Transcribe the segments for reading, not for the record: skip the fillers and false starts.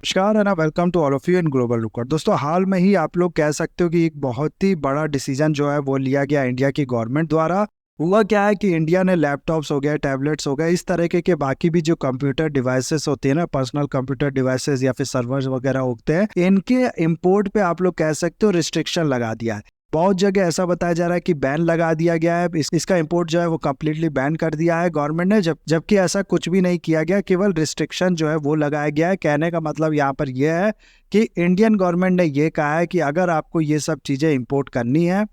नमस्कार है ना, welcome to all of you in global रुकर। दोस्तों, हाल में ही आप लोग कह सकते हो कि एक बहुत ही बड़ा डिसीजन जो है वो लिया गया इंडिया की गवर्नमेंट द्वारा। हुआ क्या है कि इंडिया ने लैपटॉप्स हो गए, टैबलेट्स हो गए, इस तरह के बाकी भी जो कंप्यूटर डिवाइसेस होते हैं ना, पर्सनल कंप्यूटर डिवाइसेस या फिर सर्वर्स वगैरह होते हैं, इनके इंपोर्ट पे आप लोग कह सकते हो रिस्ट्रिक्शन लगा दिया है। बहुत जगह ऐसा बताया जा रहा है कि बैन लगा दिया गया है, इसका इंपोर्ट जो है वो कम्प्लीटली बैन कर दिया है गवर्नमेंट ने, जबकि ऐसा कुछ भी नहीं किया गया, केवल रिस्ट्रिक्शन जो है वो लगाया गया है। कहने का मतलब यहाँ पर यह है कि इंडियन गवर्नमेंट ने ये कहा है कि अगर आपको ये सब चीज़ें इंपोर्ट करनी है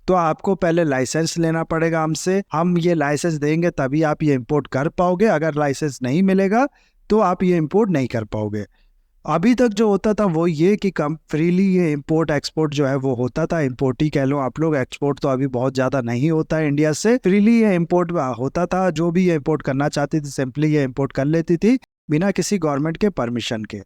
तो आपको पहले लाइसेंस लेना पड़ेगा हमसे, हम ये लाइसेंस देंगे तभी आप ये इंपोर्ट कर पाओगे। अगर लाइसेंस नहीं मिलेगा तो आप ये इंपोर्ट नहीं कर पाओगे। अभी तक जो होता था वो ये कि कम फ्रीली ये इंपोर्ट एक्सपोर्ट जो है वो होता था, इंपोर्ट ही कह लो आप लोग, एक्सपोर्ट तो अभी बहुत ज़्यादा नहीं होता है इंडिया से। फ्रीली ये इंपोर्ट होता था, जो भी ये इंपोर्ट करना चाहती थी सिंपली ये इंपोर्ट कर लेती थी बिना किसी गवर्नमेंट के परमिशन के।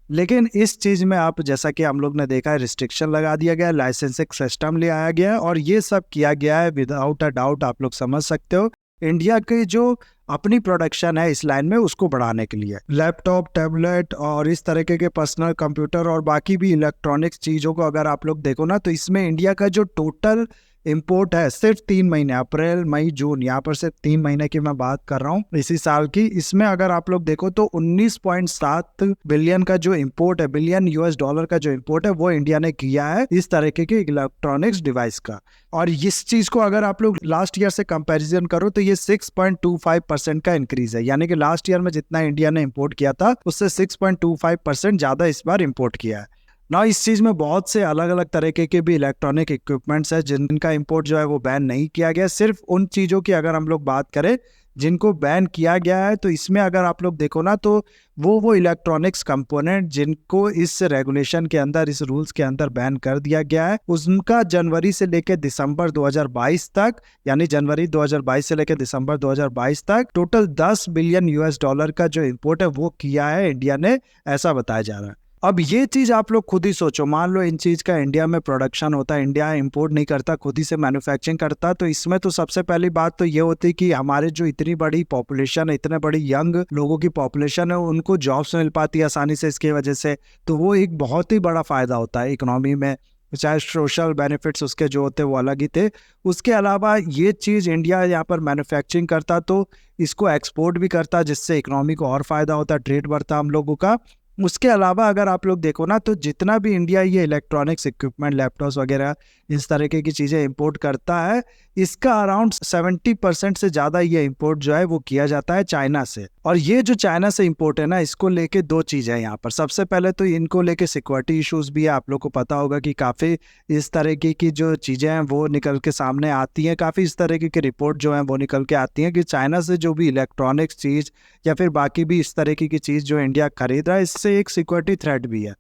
लेकिन इस चीज़ में आप जैसा कि हम लोग ने देखा है, रिस्ट्रिक्शन लगा दिया गया, लाइसेंसिंग सिस्टम ले आया गया है और ये सब किया गया है विदाउट अ डाउट, आप लोग समझ सकते हो, इंडिया की जो अपनी प्रोडक्शन है इस लाइन में उसको बढ़ाने के लिए। लैपटॉप, टैबलेट और इस तरीके के पर्सनल कंप्यूटर और बाकी भी इलेक्ट्रॉनिक्स चीज़ों को अगर आप लोग देखो ना, तो इसमें इंडिया का जो टोटल इंपोर्ट है सिर्फ 3 महीने, अप्रैल मई जून, यहाँ पर सिर्फ 3 महीने की मैं बात कर रहा हूँ इसी साल की, इसमें अगर आप लोग देखो तो 19.7 बिलियन का जो इंपोर्ट है, बिलियन यूएस डॉलर का जो इंपोर्ट है वो इंडिया ने किया है इस तरीके के इलेक्ट्रॉनिक्स डिवाइस का। और इस चीज को अगर आप लोग लास्ट ईयर से कंपैरिजन करो तो ये 6.25% का इंक्रीज है, यानी कि लास्ट ईयर में जितना इंडिया ने इंपोर्ट किया था उससे 6.25% ज्यादा इस बार इंपोर्ट किया है ना। इस चीज में बहुत से अलग अलग तरीके के भी इलेक्ट्रॉनिक इक्विपमेंट्स है जिनका इंपोर्ट जो है वो बैन नहीं किया गया। सिर्फ उन चीजों की अगर हम लोग बात करें जिनको बैन किया गया है, तो इसमें अगर आप लोग देखो ना तो वो इलेक्ट्रॉनिक्स कंपोनेंट जिनको इस रेगुलेशन के अंदर, इस रूल्स के अंदर बैन कर दिया गया है, उनका जनवरी से लेकर दिसंबर 2022 तक, यानी जनवरी 2022 से लेकर दिसंबर 2022 तक टोटल 10 बिलियन यूएस डॉलर का जो इंपोर्ट है वो किया है इंडिया ने, ऐसा बताया जा रहा है। अब ये चीज आप लोग खुद ही सोचो, मान लो इन चीज का इंडिया में प्रोडक्शन होता है, इंडिया इंपोर्ट नहीं करता, खुद ही से मैन्युफैक्चरिंग करता, तो इसमें तो सबसे पहली बात तो ये होती कि हमारे जो इतनी बड़ी पॉपुलेशन है, इतने बड़ी यंग लोगों की पॉपुलेशन है, उनको जॉब्स मिल पाती है आसानी से इसकी वजह से, तो वो एक बहुत ही बड़ा फायदा होता है इकोनॉमी में। चाहे सोशल बेनिफिट्स उसके जो होते वो अलग ही थे। उसके अलावा ये चीज़ इंडिया यहाँ पर मैन्युफैक्चरिंग करता तो इसको एक्सपोर्ट भी करता, जिससे इकोनॉमी को और फायदा होता, ट्रेड बढ़ता हम लोगों का। उसके अलावा अगर आप लोग देखो ना तो जितना भी इंडिया ये इलेक्ट्रॉनिक्स इक्विपमेंट, लैपटॉप्स वगैरह इस तरीके की चीज़ें इंपोर्ट करता है, इसका अराउंड 70% से ज़्यादा ये इंपोर्ट जो है वो किया जाता है चाइना से। और ये जो चाइना से इंपोर्ट है ना, इसको लेके दो चीज़ें हैं यहाँ पर। सबसे पहले तो इनको लेके सिक्योरिटी इश्यूज भी है। आप लोग को पता होगा कि काफ़ी इस तरीके की जो चीज़ें हैं वो निकल के सामने आती हैं, काफ़ी इस तरीके की रिपोर्ट जो है वो निकल के आती हैं कि चाइना से जो भी इलेक्ट्रॉनिक्स चीज़ या फिर बाकी भी इस तरीके की चीज़ जो इंडिया खरीद रहा है, इससे एक सिक्योरिटी थ्रेट भी है।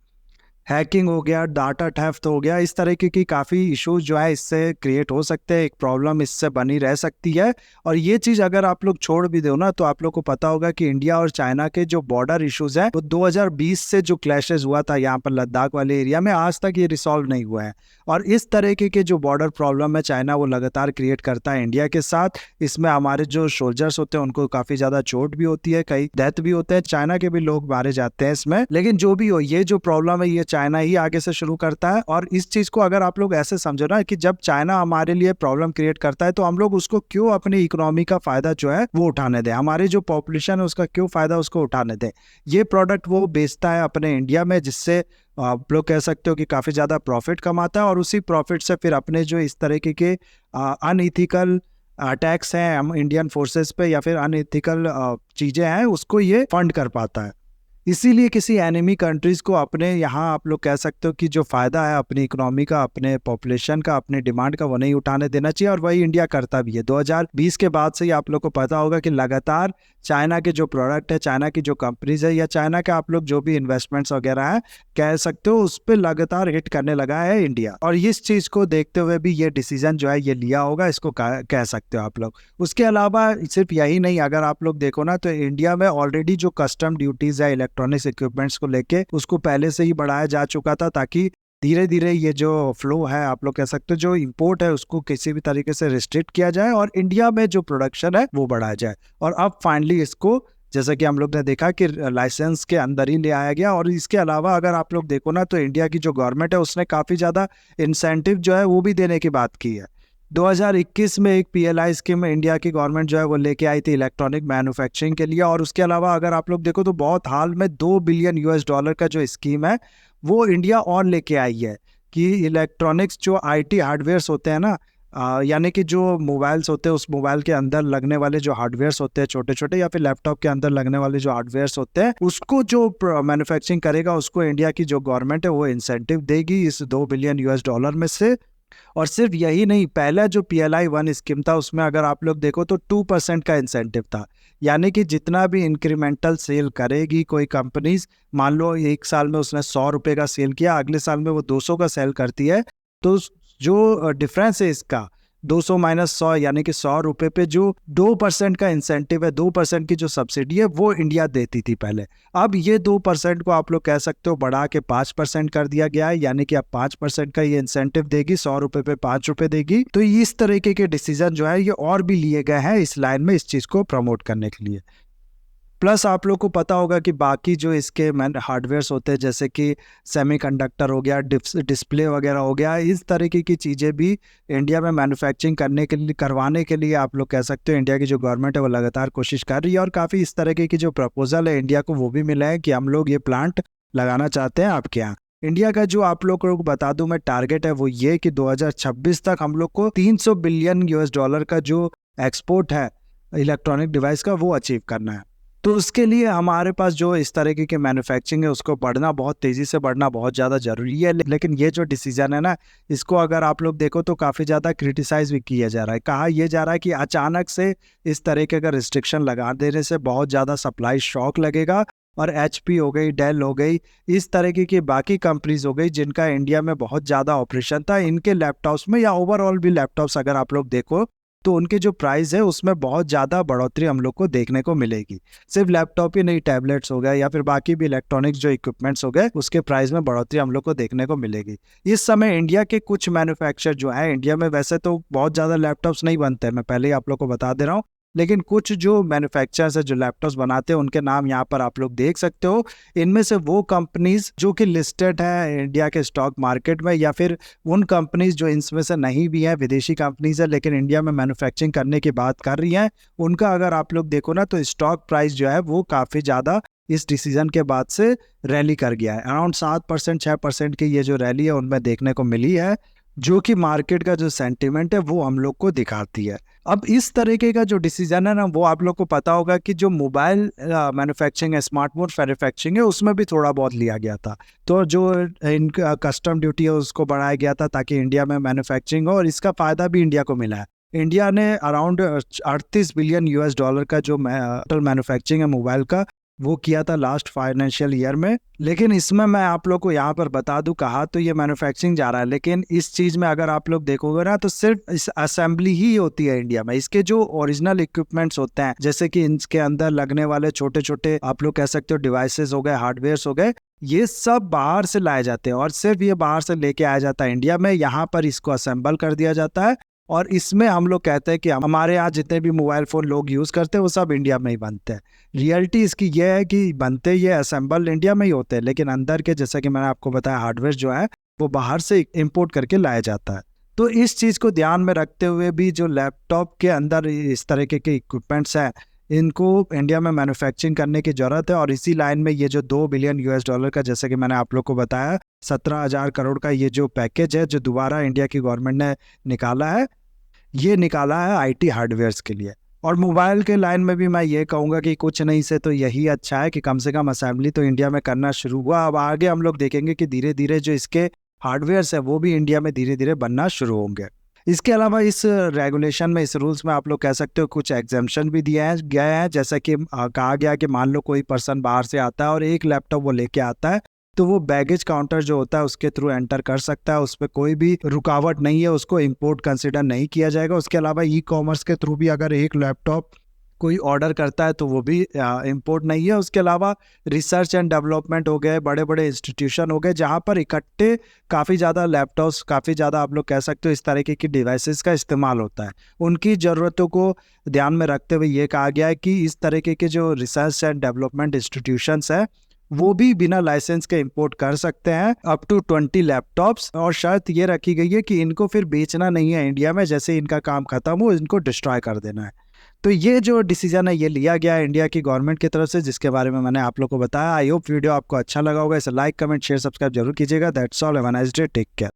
हैकिंग हो गया, डाटा थेफ्ट हो गया, इस तरीके की काफ़ी इश्यूज जो है इससे क्रिएट हो सकते हैं, एक प्रॉब्लम इससे बनी रह सकती है। और ये चीज़ अगर आप लोग छोड़ भी दो ना, तो आप लोग को पता होगा कि इंडिया और चाइना के जो बॉर्डर इश्यूज हैं वो 2020 से जो क्लैशेस हुआ था यहाँ पर लद्दाख वाले एरिया में, आज तक ये रिसॉल्व नहीं हुआ है। और इस तरीके के जो बॉर्डर प्रॉब्लम है चाइना वो लगातार क्रिएट करता है इंडिया के साथ। इसमें हमारे जो सोल्जर्स होते हैं उनको काफ़ी ज़्यादा चोट भी होती है, कई डेथ भी होते हैं, चाइना के भी लोग मारे जाते हैं इसमें। लेकिन जो भी हो, ये जो प्रॉब्लम है ये चाइना ही आगे से शुरू करता है। और इस चीज को अगर आप लोग ऐसे समझो ना कि जब चाइना हमारे लिए प्रॉब्लम क्रिएट करता है तो हम लोग उसको क्यों अपनी इकोनॉमी का फायदा जो है वो उठाने दें, हमारी जो पॉपुलेशन है उसका क्यों फायदा उसको उठाने दें। ये प्रोडक्ट वो बेचता है अपने इंडिया में, जिससे आप लोग कह सकते हो कि काफी ज्यादा प्रॉफिट कमाता है, और उसी प्रॉफिट से फिर अपने जो इस तरीके के अनइथिकल अटैक्स हैं हम इंडियन फोर्सेस पे या फिर अनइथिकल चीजें हैं उसको ये फंड कर पाता है। इसीलिए किसी एनिमी कंट्रीज को अपने यहाँ आप लोग कह सकते हो कि जो फायदा है अपनी इकोनॉमी का, अपने पॉपुलेशन का, अपने डिमांड का, वो नहीं उठाने देना चाहिए। और वही इंडिया करता भी है। 2020 के बाद से ही आप लोग को पता होगा कि लगातार चाइना के जो प्रोडक्ट है, चाइना की जो कंपनीज है या चाइना के आप लोग जो भी इन्वेस्टमेंट्स वगैरह है कह सकते हो, उस पर लगातार हिट करने लगा है इंडिया। और इस चीज को देखते हुए भी ये डिसीजन जो है ये लिया होगा, इसको कह सकते हो आप लोग। उसके अलावा सिर्फ यही नहीं, अगर आप लोग देखो ना तो इंडिया में ऑलरेडी जो कस्टम ड्यूटीज है इलेक्ट्रॉनिक्स इक्विपमेंट्स को लेके उसको पहले से ही बढ़ाया जा चुका था, ताकि धीरे धीरे ये जो फ्लो है आप लोग कह सकते हो जो इंपोर्ट है उसको किसी भी तरीके से रिस्ट्रिक्ट किया जाए और इंडिया में जो प्रोडक्शन है वो बढ़ाया जाए। और अब फाइनली इसको जैसा कि हम लोग ने देखा कि लाइसेंस के अंदर ही ले आया गया। और इसके अलावा अगर आप लोग देखो ना तो इंडिया की जो गवर्नमेंट है उसने काफ़ी ज़्यादा इंसेंटिव जो है वो भी देने की बात की है। 2021 में एक पीएलआई स्कीम इंडिया की गवर्नमेंट जो है वो लेके आई थी इलेक्ट्रॉनिक मैन्युफैक्चरिंग के लिए। और उसके अलावा अगर आप लोग देखो तो बहुत हाल में $2 बिलियन का जो स्कीम है वो इंडिया और लेके आई है कि इलेक्ट्रॉनिक्स जो आईटी हार्डवेयर्स होते हैं ना, यानी कि जो मोबाइल्स होते हैं उस मोबाइल के अंदर लगने वाले जो हार्डवेयर्स होते हैं छोटे छोटे, या फिर लैपटॉप के अंदर लगने वाले जो हार्डवेयर्स होते हैं, उसको जो मैन्युफैक्चरिंग करेगा उसको इंडिया की जो गवर्नमेंट है वो इंसेंटिव देगी इस $2 बिलियन में से। और सिर्फ यही नहीं, पहला जो PLI 1 स्कीम था उसमें अगर आप लोग देखो तो 2% का इंसेंटिव था। यानी कि जितना भी इंक्रीमेंटल सेल करेगी कोई कंपनीज, मान लो एक साल में उसने $100 का सेल किया, अगले साल में वो 200 का सेल करती है, तो जो डिफरेंस है इसका 200 माइनस 100 यानी कि $100 पे जो 2% का इंसेंटिव है, 2% की जो सब्सिडी है वो इंडिया देती थी पहले। अब ये 2% को आप लोग कह सकते हो बढ़ा के 5% कर दिया गया है, यानी कि अब 5% का ये इंसेंटिव देगी, $100 पे ₹5 देगी। तो इस तरीके के डिसीजन जो है ये और भी लिए गए हैं इस लाइन में इस चीज को प्रमोट करने के लिए। प्लस आप लोग को पता होगा कि बाकी जो इसके हार्डवेयर्स होते हैं जैसे कि सेमीकंडक्टर हो गया, डिस्प्ले वगैरह हो गया, इस तरीके की चीज़ें भी इंडिया में मैन्युफैक्चरिंग करवाने के लिए आप लोग कह सकते हो इंडिया की जो गवर्नमेंट है वो लगातार कोशिश कर रही है। और काफ़ी इस तरीके की जो प्रपोजल है इंडिया को वो भी मिला है कि हम लोग ये प्लांट लगाना चाहते हैं आपके यहाँ। इंडिया का जो आप लोग को बता दूं मैं टारगेट है वो ये कि 2026 तक हम लोग को $300 बिलियन का जो एक्सपोर्ट है इलेक्ट्रॉनिक डिवाइस का वो अचीव करना है। तो उसके लिए हमारे पास जो इस तरीके की मैन्युफैक्चरिंग है उसको बढ़ना, बहुत तेज़ी से बढ़ना बहुत ज़्यादा ज़रूरी है। लेकिन ये जो डिसीजन है ना, इसको अगर आप लोग देखो तो काफ़ी ज़्यादा क्रिटिसाइज भी किया जा रहा है। कहा यह जा रहा है कि अचानक से इस तरीके का रिस्ट्रिक्शन लगा देने से बहुत ज़्यादा सप्लाई शॉक लगेगा और HP हो गई, डेल हो गई, इस तरीके की बाकी कंपनीज हो गई जिनका इंडिया में बहुत ज़्यादा ऑपरेशन था, इनके लैपटॉप्स में या ओवरऑल भी लैपटॉप्स अगर आप लोग देखो तो उनके जो प्राइस है उसमें बहुत ज़्यादा बढ़ोतरी हम लोग को देखने को मिलेगी। सिर्फ लैपटॉप ही नहीं, टैबलेट्स हो गए या फिर बाकी भी इलेक्ट्रॉनिक्स जो इक्विपमेंट्स हो गए उसके प्राइस में बढ़ोतरी हम लोग को देखने को मिलेगी। इस समय इंडिया के कुछ मैन्युफैक्चर जो है, इंडिया में वैसे तो बहुत ज़्यादा लैपटॉप्स नहीं बनते हैं, मैं पहले ही आप लोग को बता दे रहा हूँ, लेकिन कुछ जो मैन्युफैक्चरर्स है जो लैपटॉप्स बनाते हैं उनके नाम यहाँ पर आप लोग देख सकते हो। इनमें से वो कंपनीज जो कि लिस्टेड है इंडिया के स्टॉक मार्केट में, या फिर उन कंपनीज जो इनमें से नहीं भी है, विदेशी कंपनीज है लेकिन इंडिया में मैन्युफैक्चरिंग करने की बात कर रही हैं, उनका अगर आप लोग देखो ना तो स्टॉक प्राइस जो है वो काफ़ी ज़्यादा इस डिसीजन के बाद से रैली कर गया है। अराउंड 7% 6% की ये जो रैली है उनमें देखने को मिली है, जो कि मार्केट का जो सेंटिमेंट है वो हम लोग को दिखाती है। अब इस तरीके का जो डिसीजन है ना, वो आप लोग को पता होगा कि जो मोबाइल मैन्युफैक्चरिंग है, स्मार्टफोन मैन्युफैक्चरिंग है, उसमें भी थोड़ा बहुत लिया गया था। तो जो इनका कस्टम ड्यूटी है उसको बढ़ाया गया था ताकि इंडिया में मैन्युफैक्चरिंग हो, और इसका फ़ायदा भी इंडिया को मिला है। इंडिया ने अराउंड $38 बिलियन का जो टोटल मैन्युफैक्चरिंग है मोबाइल का वो किया था लास्ट फाइनेंशियल ईयर में। लेकिन इसमें मैं आप लोग को यहाँ पर बता दूं, कहा तो ये मैन्युफैक्चरिंग जा रहा है, लेकिन इस चीज़ में अगर आप लोग देखोगे ना तो सिर्फ इस असेंबली ही होती है इंडिया में। इसके जो ओरिजिनल इक्विपमेंट्स होते हैं जैसे कि इनके अंदर लगने वाले छोटे छोटे आप लोग कह सकते हो डिवाइसेस हो गए, हार्डवेयर्स हो गए, ये सब बाहर से लाए जाते हैं और सिर्फ ये बाहर से लेके आया जाता है इंडिया में। यहाँ पर इसको असेंबल कर दिया जाता है और इसमें हम लोग कहते हैं कि हमारे यहाँ जितने भी मोबाइल फ़ोन लोग यूज़ करते हैं वो सब इंडिया में ही बनते हैं। रियलिटी इसकी ये है कि बनते ये असेंबल इंडिया में ही होते हैं, लेकिन अंदर के जैसा कि मैंने आपको बताया हार्डवेयर जो है वो बाहर से इंपोर्ट करके लाया जाता है। तो इस चीज़ को ध्यान में रखते हुए भी जो लैपटॉप के अंदर इस तरीके के इक्विपमेंट्स हैं इनको इंडिया में मैन्युफैक्चरिंग करने की ज़रूरत है। और इसी लाइन में ये जो $2 बिलियन का, जैसे कि मैंने आप लोग को बताया, 17,000 करोड़ का ये जो पैकेज है जो दोबारा इंडिया की गवर्नमेंट ने निकाला है, ये निकाला है आईटी हार्डवेयर्स के लिए। और मोबाइल के लाइन में भी मैं ये कहूँगा कि कुछ नहीं से तो यही अच्छा है कि कम से कम असेंबली तो इंडिया में करना शुरू हुआ। अब आगे हम लोग देखेंगे कि धीरे धीरे जो इसके हार्डवेयर्स है वो भी इंडिया में धीरे धीरे बनना शुरू होंगे। इसके अलावा इस रेगुलेशन में, इस रूल्स में आप लोग कह सकते हो कुछ एग्जाम्पशन भी दिए गए हैं। जैसा कि कहा गया कि मान लो कोई पर्सन बाहर से आता है और एक लैपटॉप वो लेके आता है तो वो बैगेज काउंटर जो होता है उसके थ्रू एंटर कर सकता है, उस पर कोई भी रुकावट नहीं है, उसको इंपोर्ट कंसिडर नहीं किया जाएगा। उसके अलावा ई कॉमर्स के थ्रू भी अगर एक लैपटॉप कोई ऑर्डर करता है तो वो भी इंपोर्ट नहीं है। उसके अलावा रिसर्च एंड डेवलपमेंट हो गए, बड़े बड़े इंस्टीट्यूशन हो गए, जहाँ पर इकट्ठे काफ़ी ज़्यादा लैपटॉप्स, काफ़ी ज़्यादा आप लोग कह सकते हो इस तरीके की डिवाइसेस का इस्तेमाल होता है। उनकी ज़रूरतों को ध्यान में रखते हुए ये कहा गया है कि इस तरीके के जो रिसर्च एंड डेवलपमेंट इंस्टीट्यूशंस हैं वो भी बिना लाइसेंस के इंपोर्ट कर सकते हैं अप टू 20 लैपटॉप्स। और शर्त ये रखी गई है कि इनको फिर बेचना नहीं है इंडिया में, जैसे इनका काम खत्म हो इनको डिस्ट्रॉय कर देना है। तो ये जो डिसीजन है ये लिया गया है इंडिया की गवर्नमेंट की तरफ से, जिसके बारे में मैंने आप लोग को बताया। आई होप वीडियो आपको अच्छा लगा होगा। इसे लाइक, कमेंट, शेयर, सब्सक्राइब जरूर कीजिएगा। That's all, have a nice day, take care.